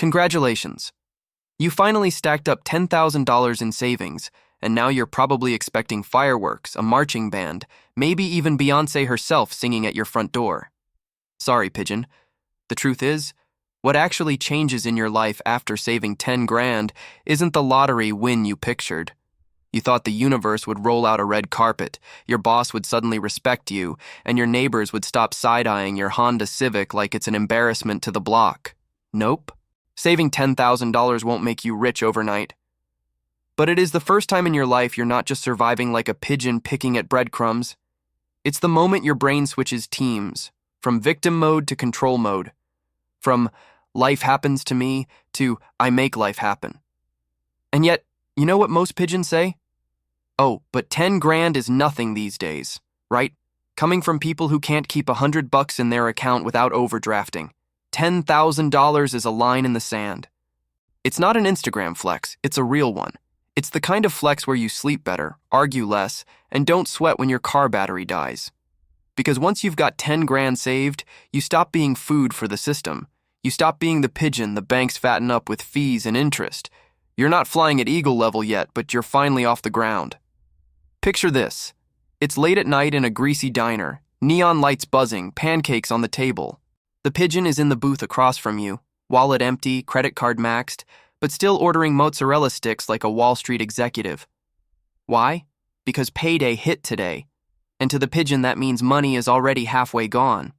Congratulations. You finally stacked up $10,000 in savings, and now you're probably expecting fireworks, a marching band, maybe even Beyoncé herself singing at your front door. Sorry, Pigeon. The truth is, what actually changes in your life after saving 10 grand isn't the lottery win you pictured. You thought the universe would roll out a red carpet, your boss would suddenly respect you, and your neighbors would stop side-eyeing your Honda Civic like it's an embarrassment to the block. Nope. Saving $10,000 won't make you rich overnight. But it is the first time in your life you're not just surviving like a pigeon picking at breadcrumbs. It's the moment your brain switches teams, from victim mode to control mode, from life happens to me to I make life happen. And yet, you know what most pigeons say? Oh, but 10 grand is nothing these days, right? Coming from people who can't keep $100 in their account without overdrafting. $10,000 is a line in the sand. It's not an Instagram flex, it's a real one. It's the kind of flex where you sleep better, argue less, and don't sweat when your car battery dies. Because once you've got 10 grand saved, you stop being food for the system. You stop being the pigeon the banks fatten up with fees and interest. You're not flying at eagle level yet, but you're finally off the ground. Picture this. It's late at night in a greasy diner, neon lights buzzing, pancakes on the table. The pigeon is in the booth across from you, wallet empty, credit card maxed, but still ordering mozzarella sticks like a Wall Street executive. Why? Because payday hit today. And to the pigeon that means money is already halfway gone.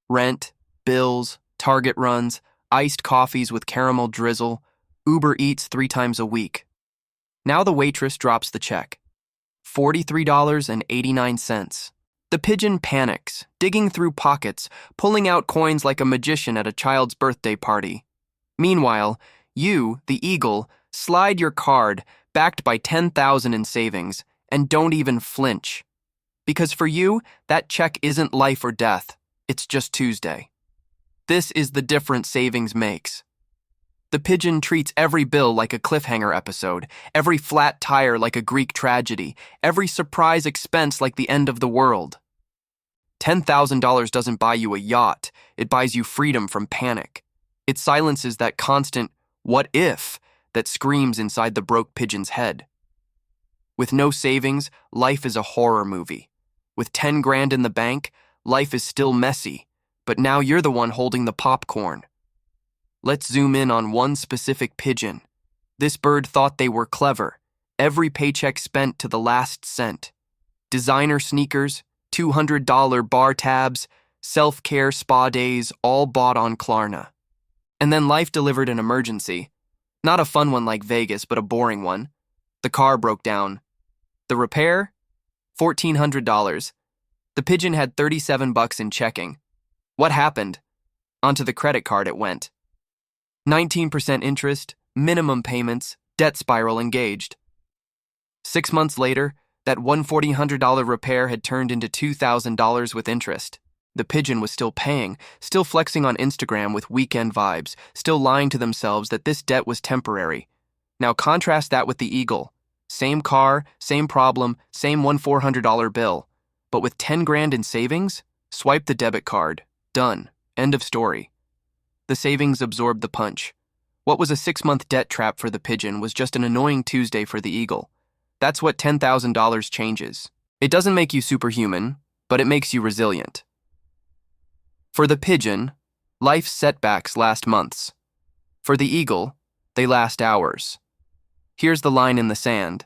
Rent, bills, Target runs, iced coffees with caramel drizzle, Uber Eats 3 times a week. Now the waitress drops the check. $43.89. The pigeon panics, digging through pockets, pulling out coins like a magician at a child's birthday party. Meanwhile, you, the eagle, slide your card, backed by $10,000 in savings, and don't even flinch. Because for you, that check isn't life or death, it's just Tuesday. This is the difference savings makes. The pigeon treats every bill like a cliffhanger episode, every flat tire like a Greek tragedy, every surprise expense like the end of the world. $10,000 doesn't buy you a yacht, it buys you freedom from panic. It silences that constant "what if" that screams inside the broke pigeon's head. With no savings, life is a horror movie. With 10 grand in the bank, life is still messy, but now you're the one holding the popcorn. Let's zoom in on one specific pigeon. This bird thought they were clever. Every paycheck spent to the last cent. Designer sneakers, $200 bar tabs, self-care spa days, all bought on Klarna. And then life delivered an emergency. Not a fun one like Vegas, but a boring one. The car broke down. The repair? $1,400. The pigeon had $37 in checking. What happened? Onto the credit card it went. 19% interest, minimum payments, debt spiral engaged. 6 months later, that $1,400 repair had turned into $2,000 with interest. The pigeon was still paying, still flexing on Instagram with weekend vibes, still lying to themselves that this debt was temporary. Now contrast that with the eagle. Same car, same problem, same $1,400 bill. But with 10 grand in savings, swipe the debit card. Done. End of story. The savings absorbed the punch. What was a 6-month debt trap for the pigeon was just an annoying Tuesday for the eagle. That's what $10,000 changes. It doesn't make you superhuman, but it makes you resilient. For the pigeon, life's setbacks last months. For the eagle, they last hours. Here's the line in the sand.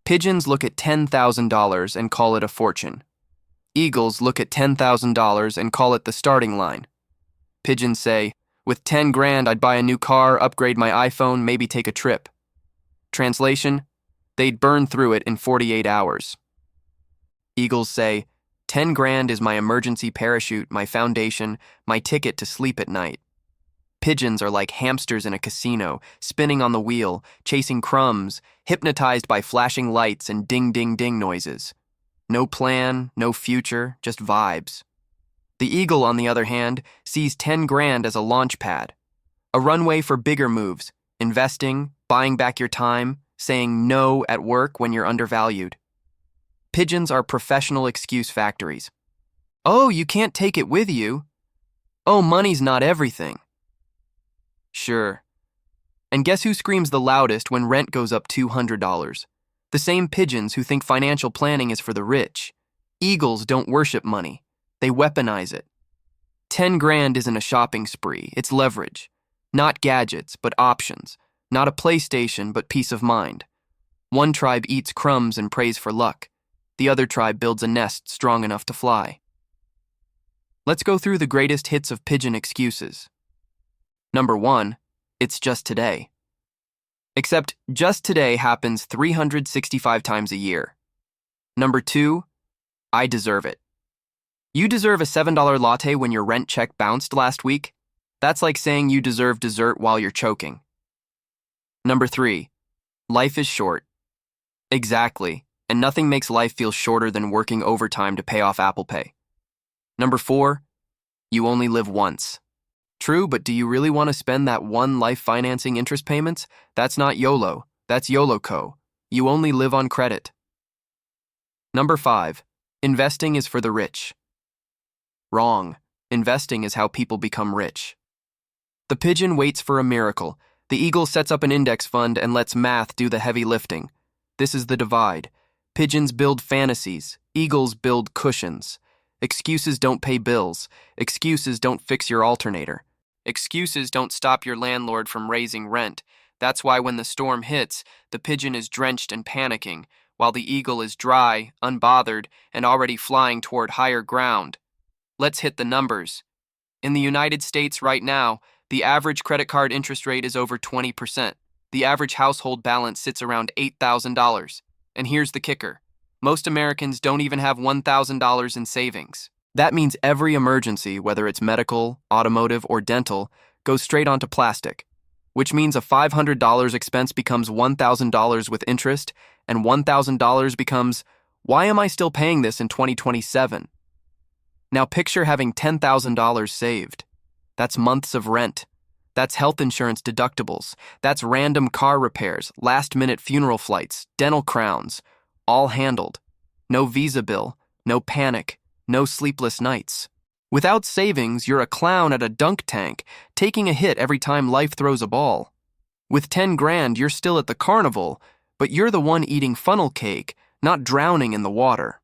Pigeons look at $10,000 and call it a fortune. Eagles look at $10,000 and call it the starting line. Pigeons say, with 10 grand I'd buy a new car, upgrade my iPhone, maybe take a trip. Translation, they'd burn through it in 48 hours. Eagles say, 10 grand is my emergency parachute, my foundation, my ticket to sleep at night. Pigeons are like hamsters in a casino, spinning on the wheel, chasing crumbs, hypnotized by flashing lights and ding-ding-ding noises. No plan, no future, just vibes. The eagle, on the other hand, sees 10 grand as a launch pad, a runway for bigger moves, investing, buying back your time, saying no at work when you're undervalued. Pigeons are professional excuse factories. Oh, you can't take it with you. Oh, money's not everything. Sure, And guess who screams the loudest when rent goes up $200? The same pigeons who think financial planning is for the rich. Eagles don't worship money. They weaponize it. 10 grand isn't a shopping spree, it's leverage. Not gadgets, but options. Not a PlayStation, but peace of mind. One tribe eats crumbs and prays for luck. The other tribe builds a nest strong enough to fly. Let's go through the greatest hits of pigeon excuses. Number 1, it's just today. Except just today happens 365 times a year. Number 2, I deserve it. You deserve a $7 latte when your rent check bounced last week? That's like saying you deserve dessert while you're choking. Number 3, life is short. Exactly, and nothing makes life feel shorter than working overtime to pay off Apple Pay. Number 4, you only live once. True, but do you really want to spend that one life financing interest payments? That's not YOLO, that's YOLOCO. You only live on credit. Number 5, investing is for the rich. Wrong. Investing is how people become rich. The pigeon waits for a miracle. The eagle sets up an index fund and lets math do the heavy lifting. This is the divide. Pigeons build fantasies. Eagles build cushions. Excuses don't pay bills. Excuses don't fix your alternator. Excuses don't stop your landlord from raising rent. That's why when the storm hits, the pigeon is drenched and panicking, while the eagle is dry, unbothered, and already flying toward higher ground. Let's hit the numbers. In the United States right now, the average credit card interest rate is over 20%. The average household balance sits around $8,000. And here's the kicker. Most Americans don't even have $1,000 in savings. That means every emergency, whether it's medical, automotive, or dental, goes straight onto plastic, which means a $500 expense becomes $1,000 with interest, and $1,000 becomes, why am I still paying this in 2027? Now picture having $10,000 saved. That's months of rent. That's health insurance deductibles. That's random car repairs, last-minute funeral flights, dental crowns, all handled. No visa bill, no panic, no sleepless nights. Without savings, you're a clown at a dunk tank, taking a hit every time life throws a ball. With 10 grand, you're still at the carnival, but you're the one eating funnel cake, not drowning in the water.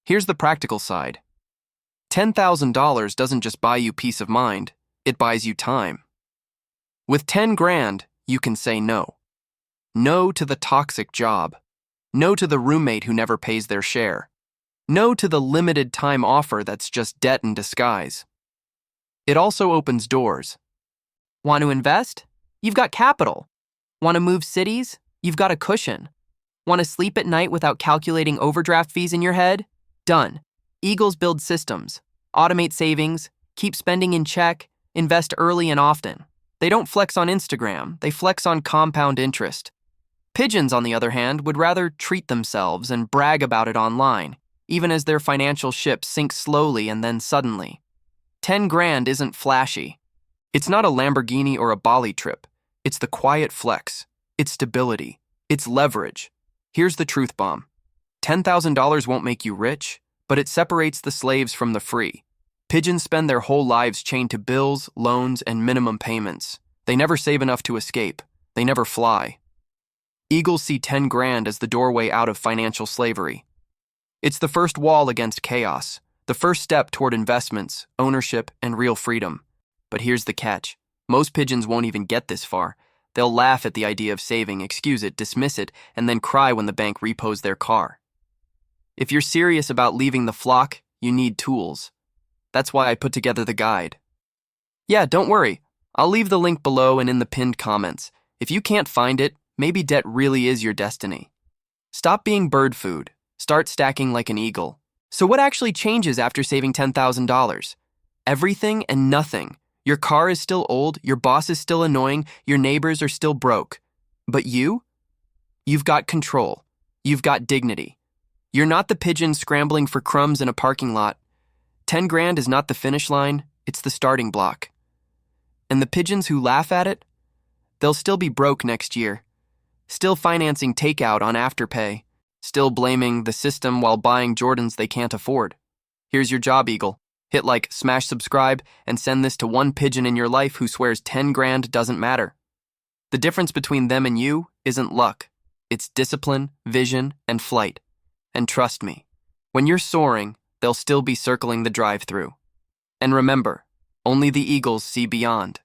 Here's the practical side. $10,000 doesn't just buy you peace of mind, it buys you time. With 10 grand, you can say no. No to the toxic job. No to the roommate who never pays their share. No to the limited time offer that's just debt in disguise. It also opens doors. Want to invest? You've got capital. Want to move cities? You've got a cushion. Want to sleep at night without calculating overdraft fees in your head? Done. Eagles build systems, automate savings, keep spending in check, invest early and often. They don't flex on Instagram, they flex on compound interest. Pigeons, on the other hand, would rather treat themselves and brag about it online, even as their financial ship sinks slowly and then suddenly. 10 grand isn't flashy. It's not a Lamborghini or a Bali trip. It's the quiet flex. It's stability. It's leverage. Here's the truth bomb. $10,000 won't make you rich, but it separates the slaves from the free. Pigeons spend their whole lives chained to bills, loans, and minimum payments. They never save enough to escape. They never fly. Eagles see 10 grand as the doorway out of financial slavery. It's the first wall against chaos, the first step toward investments, ownership, and real freedom. But here's the catch. Most pigeons won't even get this far. They'll laugh at the idea of saving, excuse it, dismiss it, and then cry when the bank repos their car. If you're serious about leaving the flock, you need tools. That's why I put together the guide. Yeah, don't worry. I'll leave the link below and in the pinned comments. If you can't find it, maybe debt really is your destiny. Stop being bird food. Start stacking like an eagle. So what actually changes after saving $10,000? Everything and nothing. Your car is still old, your boss is still annoying, your neighbors are still broke. But you? You've got control. You've got dignity. You're not the pigeon scrambling for crumbs in a parking lot. 10 grand is not the finish line, it's the starting block. And the pigeons who laugh at it? They'll still be broke next year. Still financing takeout on Afterpay. Still blaming the system while buying Jordans they can't afford. Here's your job, Eagle. Hit like, smash subscribe, and send this to one pigeon in your life who swears 10 grand doesn't matter. The difference between them and you isn't luck. It's discipline, vision, and flight. And trust me, when you're soaring, they'll still be circling the drive-thru. And remember, only the eagles see beyond.